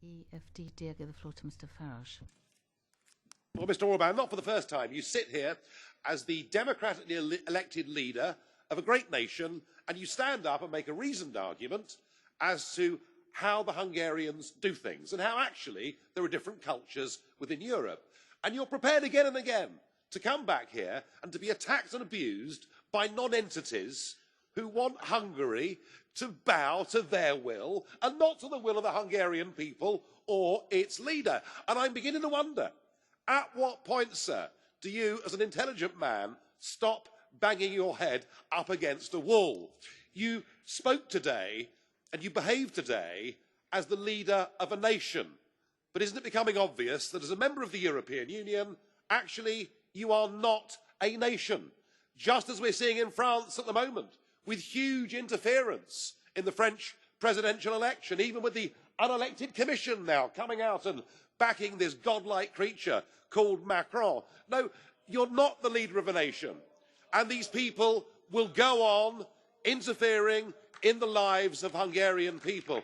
EFDD, I give the floor to Mr. Farage. Well, Mr. Orban, not for the first time. You sit here as the democratically elected leader of a great nation, and you stand up and make a reasoned argument as to how the Hungarians do things and how actually there are different cultures within Europe. And you're prepared again and again to come back here and to be attacked and abused by non-entities who want Hungary to bow to their will and not to the will of the Hungarian people or its leader. And I'm beginning to wonder, at what point, sir, do you, as an intelligent man, stop banging your head up against a wall? You spoke today and you behaved today as the leader of a nation. But isn't it becoming obvious that as a member of the European Union, actually you are not a nation? Just as we're seeing in France at the moment, with huge interference in the French presidential election, even with the unelected commission now coming out and backing this godlike creature called Macron. No, you're not the leader of a nation. And these people will go on interfering in the lives of Hungarian people.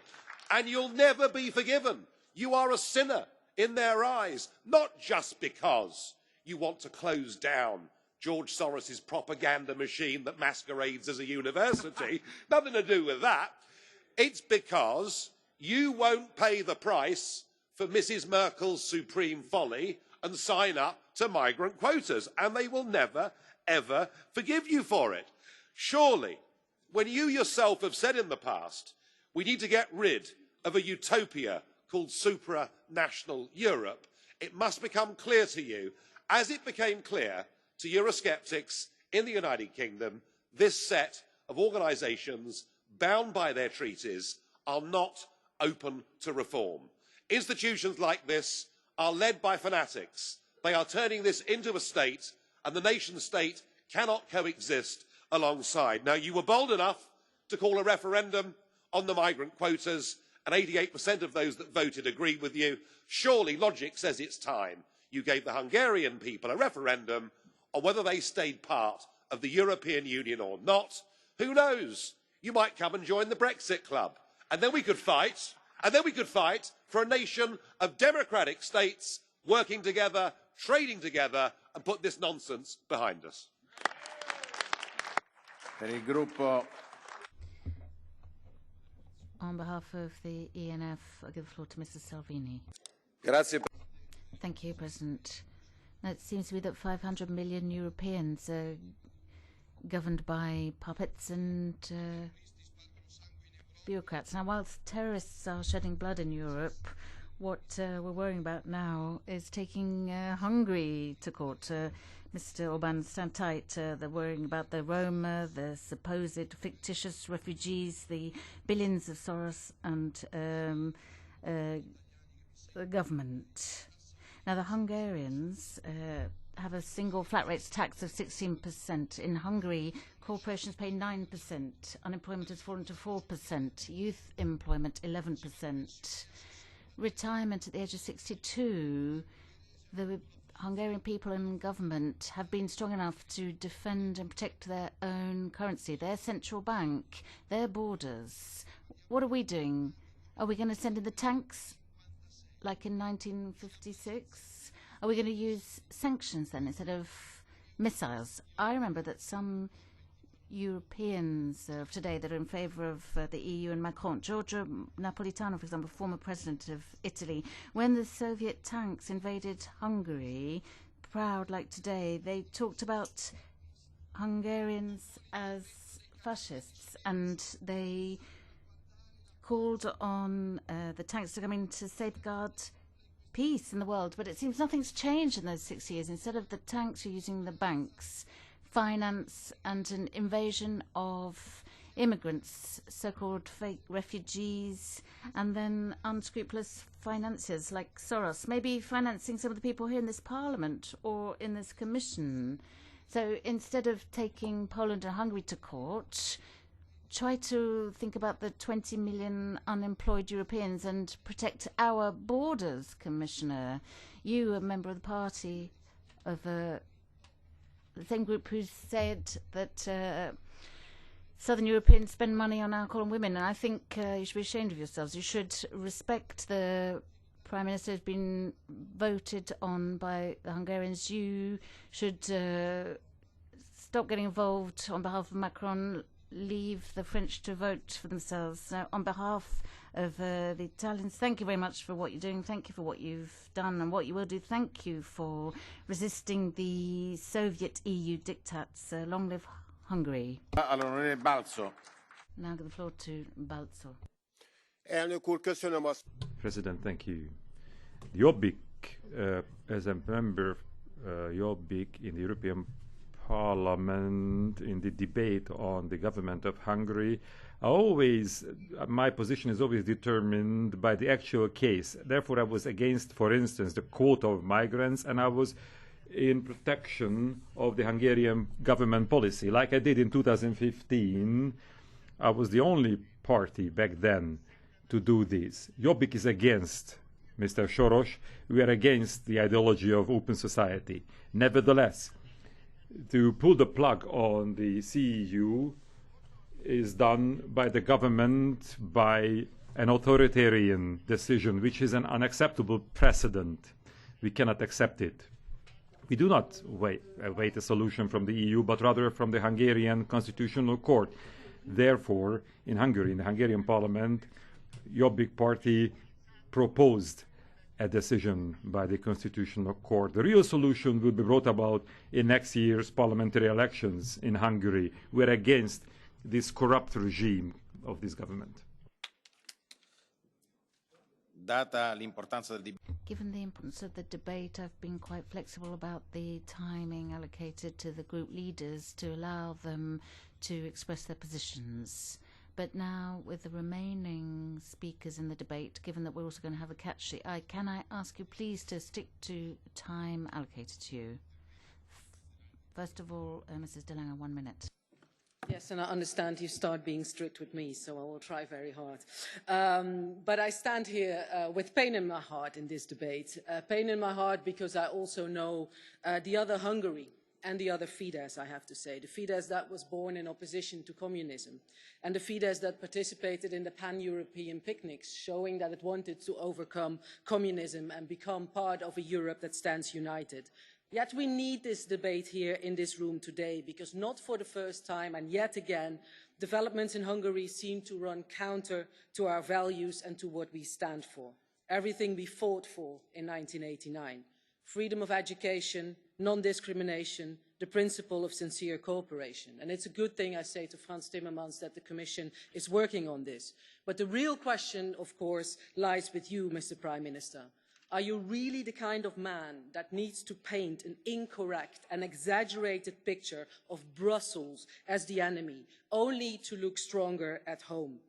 And you'll never be forgiven. You are a sinner in their eyes, not just because you want to close down George Soros's propaganda machine that masquerades as a university. Nothing to do with that. It's because you won't pay the price for Mrs. Merkel's supreme folly and sign up to migrant quotas, and they will never, ever forgive you for it. Surely, when you yourself have said in the past, we need to get rid of a utopia called supranational Europe, it must become clear to you, as it became clear to Eurosceptics in the United Kingdom, this set of organisations bound by their treaties are not open to reform. Institutions like this are led by fanatics. They are turning this into a state, and the nation state cannot coexist alongside. Now, you were bold enough to call a referendum on the migrant quotas, and 88% of those that voted agreed with you. Surely logic says it's time you gave the Hungarian people a referendum on whether they stayed part of the European Union or not. Who knows? You might come and join the Brexit club, and then we could fight, for a nation of democratic states working together, trading together, and put this nonsense behind us. On behalf of the ENF, I give the floor to Mrs. Salvini. Thank you, President. Now, it seems to be that 500 million Europeans are governed by puppets and bureaucrats. Now, whilst terrorists are shedding blood in Europe, what we're worrying about now is taking Hungary to court. Mr. Orban, stand tight. They're worrying about the Roma, the supposed fictitious refugees, the billions of Soros and the government. Now, the Hungarians have a single flat rates tax of 16%. In Hungary, corporations pay 9%. Unemployment has fallen to 4%. Youth employment, 11%. Retirement at the age of 62. The Hungarian people and government have been strong enough to defend and protect their own currency, their central bank, their borders. What are we doing? Are we going to send in the tanks like in 1956? Are we going to use sanctions then instead of missiles? I remember that some Europeans of today that are in favour of the EU and Macron, Giorgio Napolitano, for example, former president of Italy, when the Soviet tanks invaded Hungary, proud like today, they talked about Hungarians as fascists, and they called on the tanks to come in to safeguard peace in the world. But it seems nothing's changed in those 6 years. Instead of the tanks, you're using the banks, finance, and an invasion of immigrants, so-called fake refugees, and then unscrupulous financiers like Soros, maybe financing some of the people here in this parliament or in this commission. So instead of taking Poland and Hungary to court, try to think about the 20 million unemployed Europeans and protect our borders, Commissioner. You, a member of the party of the same group who said that Southern Europeans spend money on alcohol and women, and I think you should be ashamed of yourselves. You should respect the Prime Minister who's been voted on by the Hungarians. You should stop getting involved on behalf of Macron. Leave the French to vote for themselves. Now, on behalf of the Italians, thank you very much for what you're doing. Thank you for what you've done and what you will do. Thank you for resisting the Soviet EU diktats. Long live Hungary. Now give the floor to Balco. President, thank you. Jobbik, as a member Jobbik in the European Parliament in the debate on the government of Hungary, my position is always determined by the actual case. Therefore, I was against, for instance, the quota of migrants, and I was in protection of the Hungarian government policy. Like I did in 2015, I was the only party back then to do this. Jobbik is against Mr. Soros. We are against the ideology of open society. Nevertheless, to pull the plug on the CEU is done by the government by an authoritarian decision, which is an unacceptable precedent. We cannot accept it. We do not await a solution from the EU, but rather from the Hungarian Constitutional Court. Therefore, in Hungary, in the Hungarian Parliament, Jobbik party proposed a decision by the Constitutional Court. The real solution will be brought about in next year's parliamentary elections in Hungary. We're against this corrupt regime of this government. Given the importance of the debate, I've been quite flexible about the timing allocated to the group leaders to allow them to express their positions. But now, with the remaining speakers in the debate, given that we're also going to have a catch the eye, can I ask you please to stick to time allocated to you? First of all, Mrs. De Lange, 1 minute. Yes, and I understand you start being strict with me, so I will try very hard. But I stand here with pain in my heart in this debate. Pain in my heart because I also know the other Hungary and the other Fidesz, I have to say. The Fidesz that was born in opposition to communism, and the Fidesz that participated in the pan-European picnics, showing that it wanted to overcome communism and become part of a Europe that stands united. Yet we need this debate here in this room today, because not for the first time, and yet again, developments in Hungary seem to run counter to our values and to what we stand for. Everything we fought for in 1989. Freedom of education, non-discrimination, the principle of sincere cooperation. And it's a good thing, I say to Frans Timmermans, that the Commission is working on this. But the real question, of course, lies with you, Mr. Prime Minister. Are you really the kind of man that needs to paint an incorrect and exaggerated picture of Brussels as the enemy, only to look stronger at home?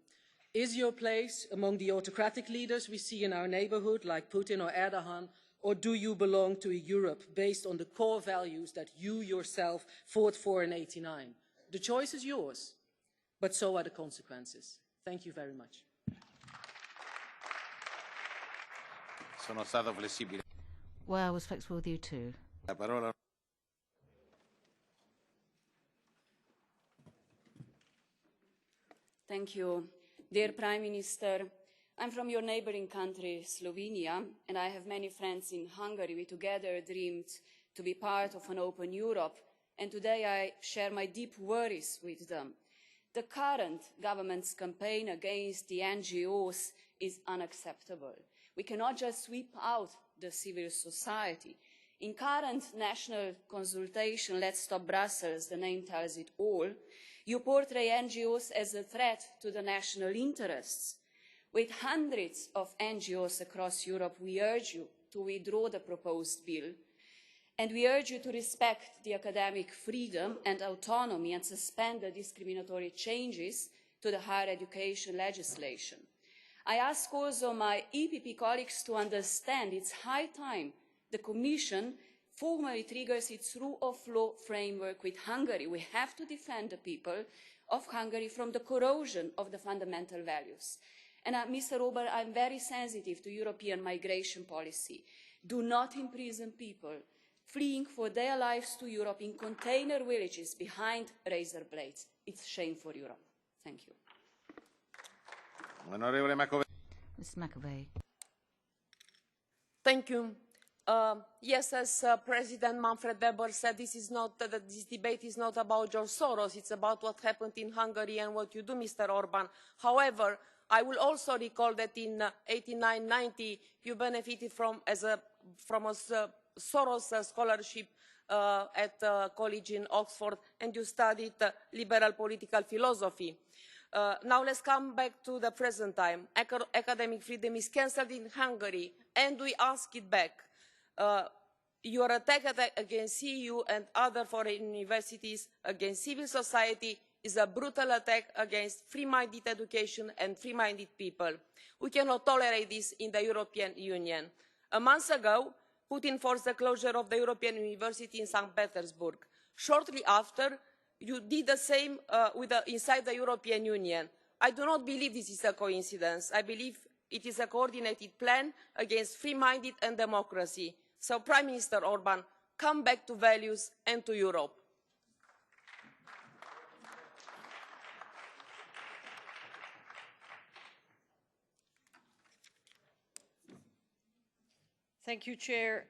Is your place among the autocratic leaders we see in our neighbourhood, like Putin or Erdogan, or do you belong to a Europe based on the core values that you yourself fought for in '89? The choice is yours, but so are the consequences. Thank you very much. Well, I was flexible with you too. Thank you. Dear Prime Minister, I'm from your neighbouring country, Slovenia, and I have many friends in Hungary. We together dreamed to be part of an open Europe, and today I share my deep worries with them. The current government's campaign against the NGOs is unacceptable. We cannot just sweep out the civil society. In current national consultation, Let's Stop Brussels, the name tells it all, you portray NGOs as a threat to the national interests. With hundreds of NGOs across Europe, we urge you to withdraw the proposed bill, and we urge you to respect the academic freedom and autonomy and suspend the discriminatory changes to the higher education legislation. I ask also my EPP colleagues to understand it's high time the Commission formally triggers its rule of law framework with Hungary. We have to defend the people of Hungary from the corrosion of the fundamental values. And Mr. Orban, I'm very sensitive to European migration policy. Do not imprison people fleeing for their lives to Europe in container villages behind razor blades. It's a shame for Europe. Thank you. Ms. McAvey. Thank you. Yes, as President Manfred Weber said, this debate is not about George Soros. It's about what happened in Hungary and what you do, Mr. Orban. However, I will also recall that in 89-90 you benefited from a Soros scholarship at a college in Oxford, and you studied liberal political philosophy. Now let's come back to the present time. Academic freedom is cancelled in Hungary, and we ask it back. Your attack against EU and other foreign universities, against civil society, is a brutal attack against free-minded education and free-minded people. We cannot tolerate this in the European Union. A month ago, Putin forced the closure of the European University in St. Petersburg. Shortly after, you did the same inside the European Union. I do not believe this is a coincidence. I believe it is a coordinated plan against free-minded and democracy. So, Prime Minister Orban, come back to values and to Europe. Thank you, Chair.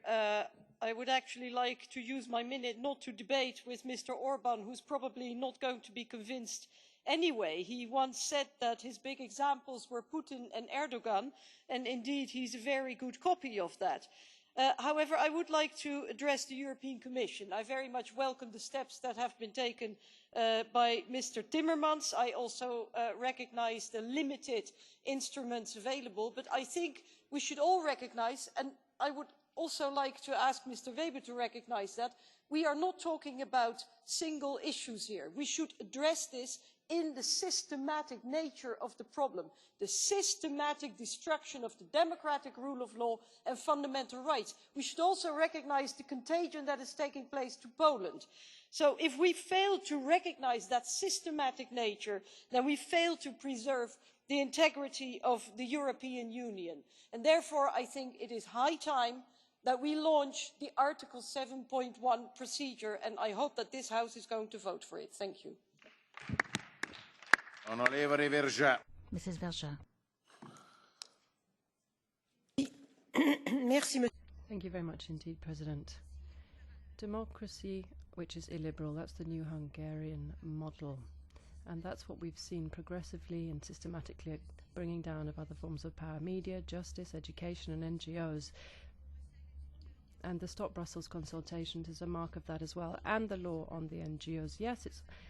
I would actually like to use my minute not to debate with Mr. Orban, who's probably not going to be convinced anyway. He once said that his big examples were Putin and Erdogan, and indeed he's a very good copy of that. However, I would like to address the European Commission. I very much welcome the steps that have been taken by Mr. Timmermans. I also recognise the limited instruments available, but I think we should all recognise, and I would also like to ask Mr. Weber to recognise, that we are not talking about single issues here. We should address this in the systematic nature of the problem, the systematic destruction of the democratic rule of law and fundamental rights. We should also recognise the contagion that is taking place to Poland. So if we fail to recognise that systematic nature, then we fail to preserve the integrity of the European Union. And therefore, I think it is high time that we launch the Article 7.1 procedure, and I hope that this House is going to vote for it. Thank you. Mrs. Verja. Thank you very much indeed, President. Democracy, which is illiberal, that's the new Hungarian model. And that's what we've seen progressively and systematically bringing down of other forms of power, media, justice, education and NGOs. And the Stop Brussels consultations is a mark of that as well, and the law on the NGOs. Yes, it's